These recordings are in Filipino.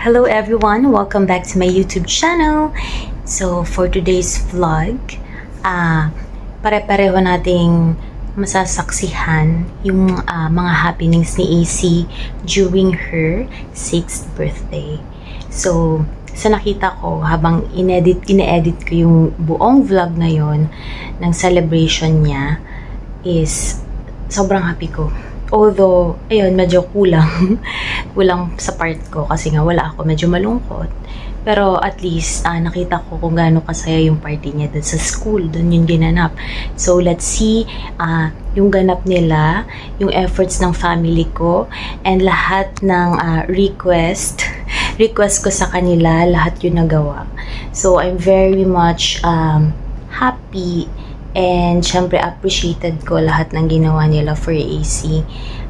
Hello everyone! Welcome back to my YouTube channel. So, for today's vlog, pare-pareho nating masasaksihan yung mga happenings ni AC during her 6th birthday. So, sa nakita ko, habang ine-edit ko yung buong vlog na yon ng celebration niya, is sobrang happy ko. Although, ayun, medyo kulang sa part ko kasi nga wala ako, medyo malungkot. Pero at least, nakita ko kung gaano kasaya yung party niya dun sa school, dun yung ginanap. So, let's see yung ganap nila, yung efforts ng family ko, and lahat ng request ko sa kanila, lahat yung nagawa. So, I'm very much happy. And, syempre, appreciated ko lahat ng ginawa nila for AC.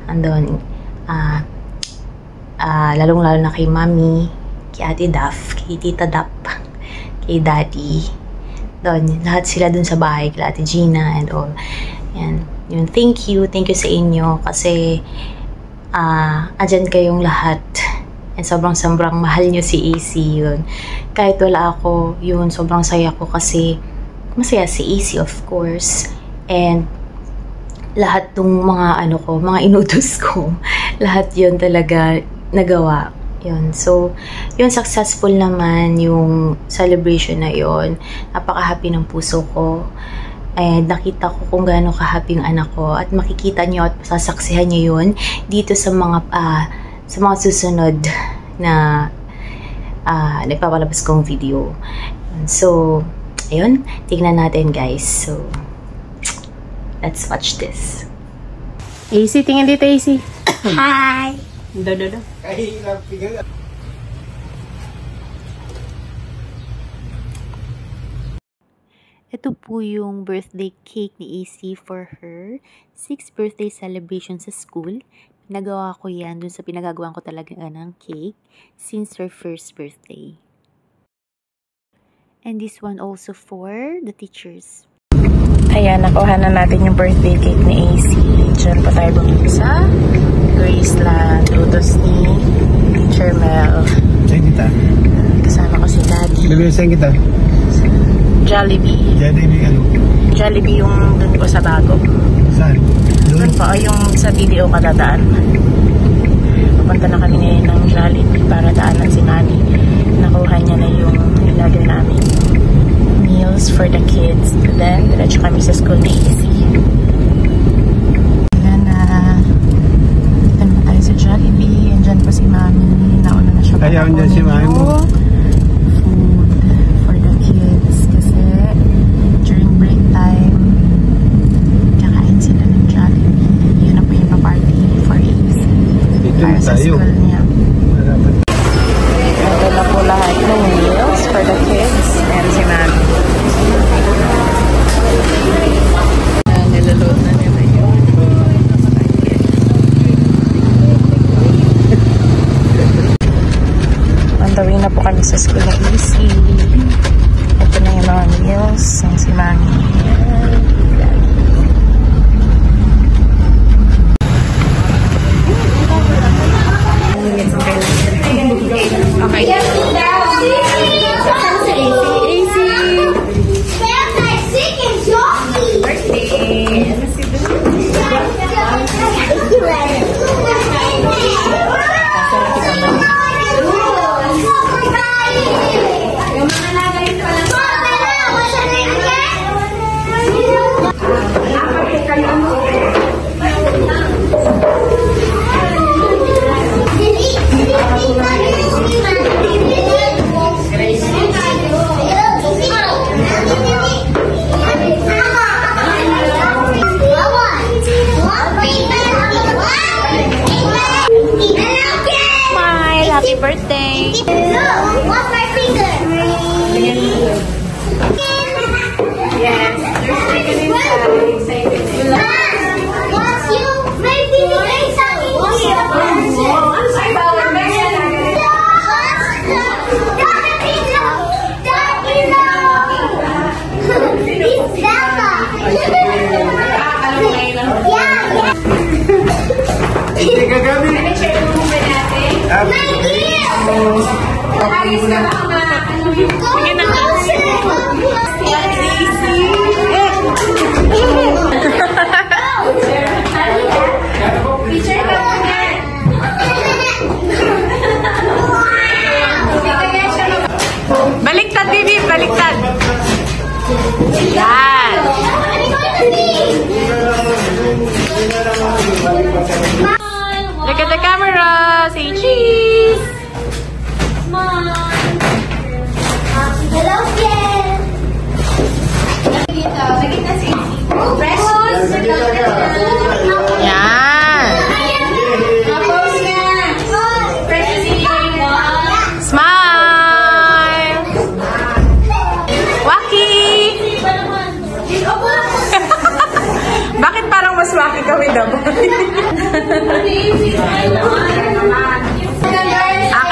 Andun, lalong-lalo na kay Mami, kay Ate Daf, kay Tita Dap, kay Daddy. Doon, lahat sila dun sa bahay, kay Ate Gina and all. Yan. Yun, thank you sa inyo kasi andyan kayong lahat. And sobrang mahal nyo si AC yun. Kahit wala ako, yun, sobrang saya ko kasi masaya si AC, of course. And lahat ng mga mga inutos ko, lahat yun talaga nagawa. Yun. So, yun, successful naman yung celebration na yun. Napaka-happy ng puso ko. And nakita ko kung gaano ka-happy yung anak ko. At makikita nyo at sasaksihan nyo yun dito sa mga susunod na nagpapalabas kong video. So, ayun, tignan natin guys. So, let's watch this. AC, tingin dito AC. Hi! Do. Ito po yung birthday cake ni AC for her 6th birthday celebration sa school. Pinagawa ko yan dun sa pinagagawan ko talaga ng cake since her first birthday. And this one also for the teachers. Ayan, nakuha na natin yung birthday cake ni AC. Diyan pa tayo bumili sa Graceland. Utos ni Teacher Mel. Saan kita? Kasama ko si Daddy. Bibili saan kita? Jollibee. Jollibee ano? Jollibee yung dun ko sa bago. Saan? Doon pa, yung sa video kadadaan. Pupunta na kami ngayon ng Jollibee para daanan si Mami. Nakuha niya na yung nilagay namin meals for the kids. Then, diretso kami sa school ni AC. Ayan na. Dito naman tayo sa Jollibee. Andyan pa si Mami. Nauna na siya. Ayaw niya si Mami mo. Food for the kids. Kasi, during break time, kakain sila ng Jollibee. Yun na po yung pa-party for AC. Dito para sa tayo. school niya. Ito na po lahat ng meals for the kids and si Mami. Nilaload na nila yun. On the way na po kami sa school ng AC. Ito na yung mga meals ng si Mami. Okay. Happy birthday! Look, what's my finger? Yes, there's chicken inside. What's you? My finger inside here. I'm sorry about your Happy birthday. Baliktad, Bibi! Baliktad! Yan! Look at the camera! Say cheese! Hello, Ken! Precious! Yan! Smile! Waki! Bakit parang mas waki kami daw?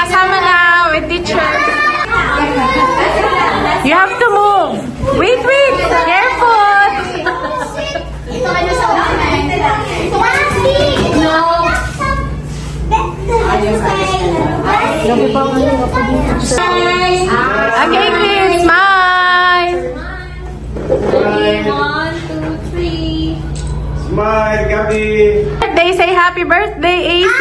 Kasama na with teacher. You have to move. Wait, wait. Careful. Okay, please. Smile. 1, 2, 3. Smile, Gabi! Birthday, say happy birthday, AC.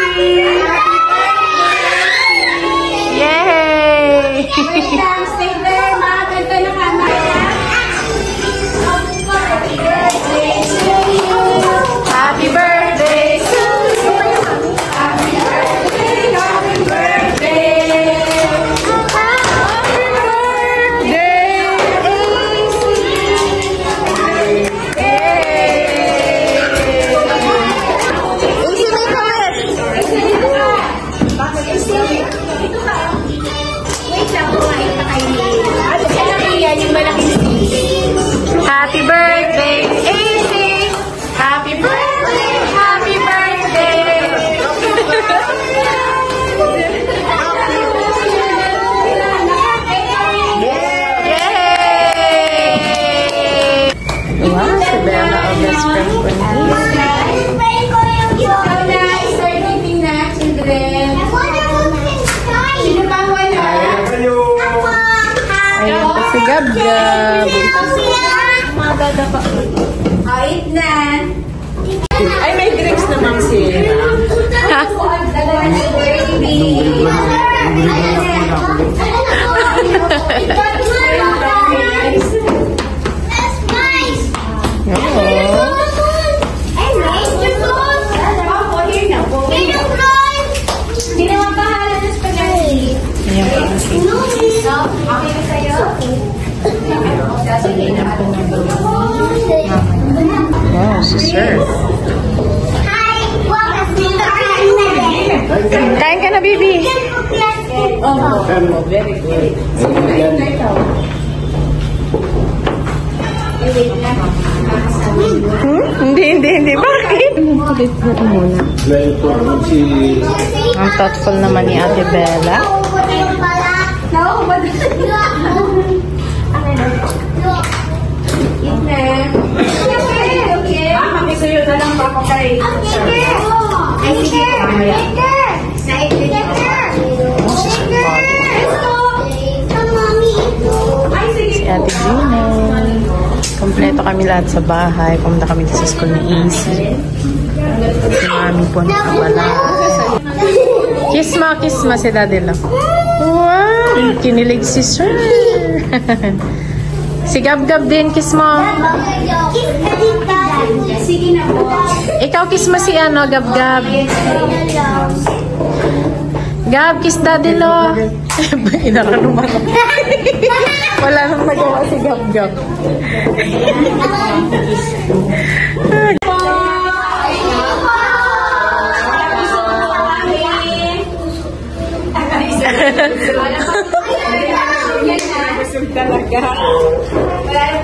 Yay! Stay there, ma. Ganda na camera. Happy birthday to you. Happy birthday to you. Happy birthday, happy birthday. Happy birthday, Happy birthday, AC! Happy birthday, happy birthday! Yay! Wow, si Bella ang best friend ko niya. Ayan pa si Gab-Gab. Ay, may drinks naman siya. Wow, si Sir. Kain ka na, baby. Oh, very good. Hindi. Bakit? Ang thoughtful naman ni Ate Bella. Makisuyo na lang pa ako kay Si Ate Gina. Kompleto kami lahat sa bahay. Pumunta kami sa school ni Easy. Si Mami po nakawala. Kiss mo si Daddy lang. Wow! Kinilig si Sir. Si Gab-Gab din, kiss mo. Sige na po. Ikaw kiss mo si Gab-Gab. Gab, kiss Daddy lo. Inakanumang. Wala nang nagawa si Gab-Gab.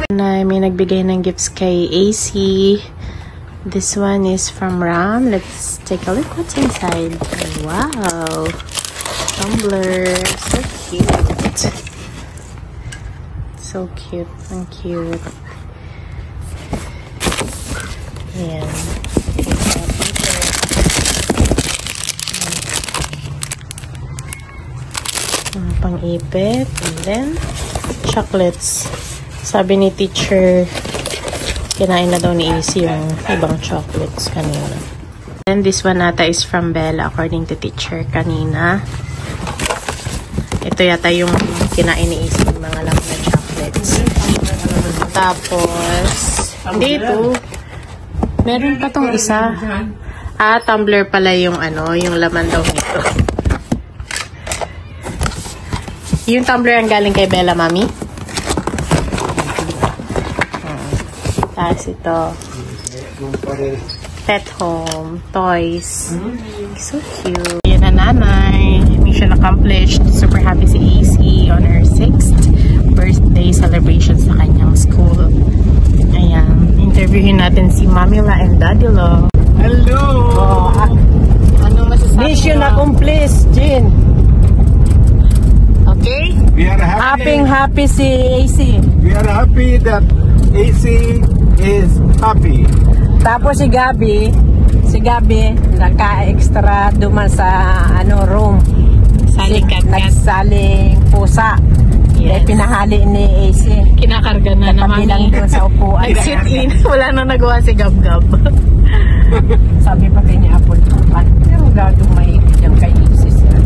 Na may nagbigay ng gifts kay AC. This one is from Ram. Let's take a look what's inside. Wow! Tumbler. So cute. So cute. And cute. Ayan. Pang-ipit. And then, chocolates. Sabi ni teacher, kinain na daw ni AC yung ibang chocolates kanina. And this one nata is from Bella according to teacher kanina. Ito yata yung kinain ni AC yung mga laman na chocolates. Tapos, dito, meron pa tong isa. Tumbler pala yung yung laman daw nito. Yung tumbler ang galing kay Bella, Mami. Tapos ito. Pet home. Toys. So cute. Yan na nanay. Mission accomplished. Super happy si AC on her 6th birthday celebration sa kanyang school. Ayan. Interviewin natin si Mamila and Daddy Lo. Hello! Anong masasabi Mission mo? accomplished, Jean. Okay? We are happy. Happy si AC. We are happy that AC is happy. Tapos si Gabi, naka-extra duman sa room. Saling kat-kat. Nagsaling pusa. Yes. Pinahali ni AC. Kinakarga na Katabi lang Mami. doon sa upuan. Nag-sit in. Wala na nagawa si Gab-Gab. Sabi pa kay ni Apple, pero gagawin maigit yan kay AC siya.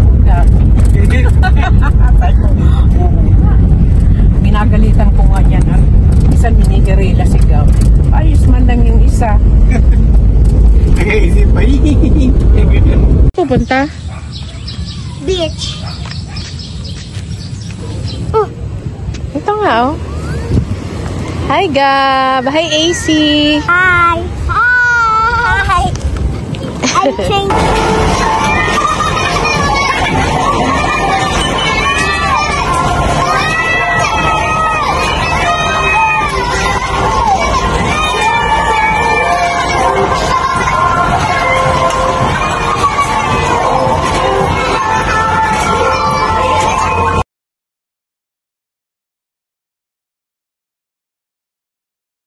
Ginagalitan ko nga yan. Isang minigirila si Gab. Ayos man lang yung isa. AC pa. Pupunta? Beach. Ito nga, oh. Hi, Gab. Hi, AC. Hi. Hi. I changed.